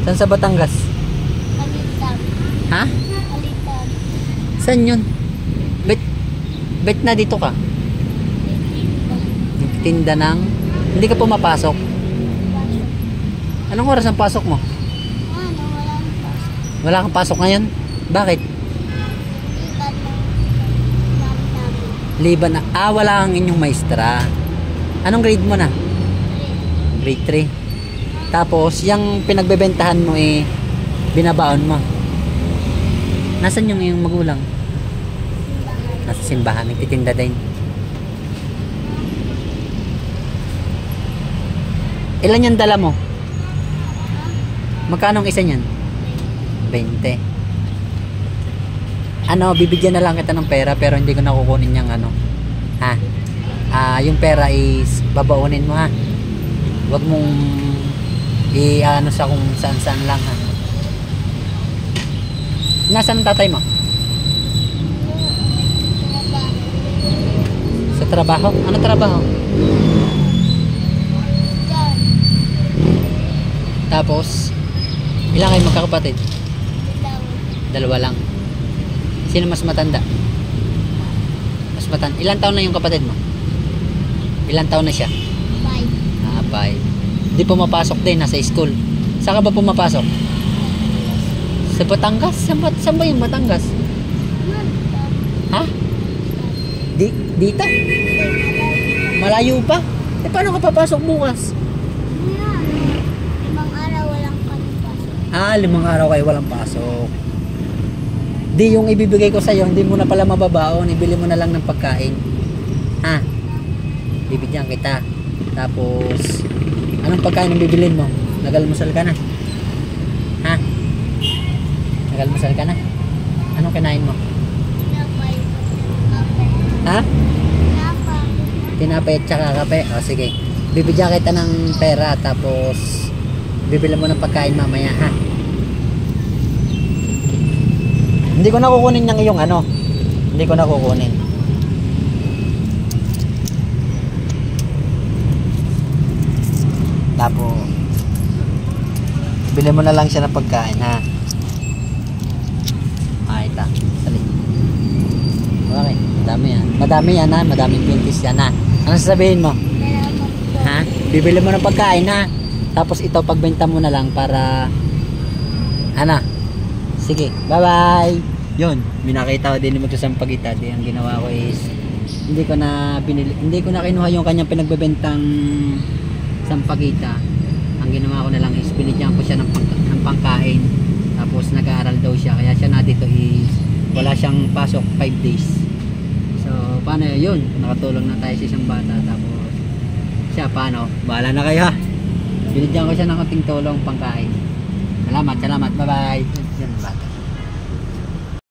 Saan sa Batangas? Alitan. Ha? Alitan. Saan yun? Bet na dito ka? Tinda ng... Hindi ka pumapasok? Pasok. Anong oras ang pasok mo? Ano, walang pasok. Wala kang pasok ngayon? Bakit? Iban ng mami namin. Liban na. Ah, wala kang inyong maestra. Anong grade mo na? Grade 3. Tapos, yung pinagbebentahan mo eh, binabaon mo. Nasaan yung iyong magulang? Nasa simbahan, nagtitinda din. Ilan yung dala mo? Magkano ang isa niyan? 20. Ano, bibigyan na lang kita ng pera pero hindi ko nakukunin yung ano. Ha? Yung pera is babaunin mo ha. Huwag mong i-ano sa kung saan-saan lang ha. Nasaan ang tatay mo? Sa trabaho? Ano trabaho? Diyan. Tapos, ilang kayo magkakapatid? Dalawa. 2 lang. Sino mas matanda? Mas matanda. Ilang taon na yung kapatid mo? Ilang taon na siya? 5. 5. Di pumapasok din, nasa school. Saan ka ba pumapasok? Sa Batangas? Saan ba yung Batangas? Ha? Dito? Malayo pa? Eh paano ka papasok bukas? 5 araw walang kami pasok. 5 araw kayo walang pasok. Di yung ibibigay ko sa'yo, hindi mo na pala mababaon. Ibili mo na lang ng pagkain. Ha? Bibigyan kita. Tapos, anong pagkain ang bibilin mo? Nagalmusal ka na? Ha? Nagalmusal ka na? Anong kinain mo? Tinapay. Kape. Ha? Tinapay. Tinapay at saka kape? O sige. Bibigyan kita ng pera tapos bibili mo ng pagkain mamaya ha. Hindi ko na kukunin ng iyong ano. Hindi ko na kukunin. Tapos bili mo na lang siya ng pagkain ha. Ita. Sali. Okay, madami yan. Madami yan ha, madaming pintis yan ha. Ano sasabihin mo? Salamat po. Ha? Bibili mo ng pagkain ha. Tapos ito pagbenta mo na lang para ano? Sige, bye-bye. Yun, minakita ko din magsasampagita. Di ang ginawa ko is hindi ko na kinuha yung kanyang pinagbebentang sampagita. Ang ginawa ko na lang is binigyan ko siya ng pangkain. Tapos nag-aaral daw siya kaya siya na dito is wala siyang pasok 5 days. So paano yun? Nakatulong na tayo sa isang bata. Tapos siya paano? Bahala na kayo ha. Binigyan ko siya ng konting tulong pangkain. Salamat, bye bye. Yan bata.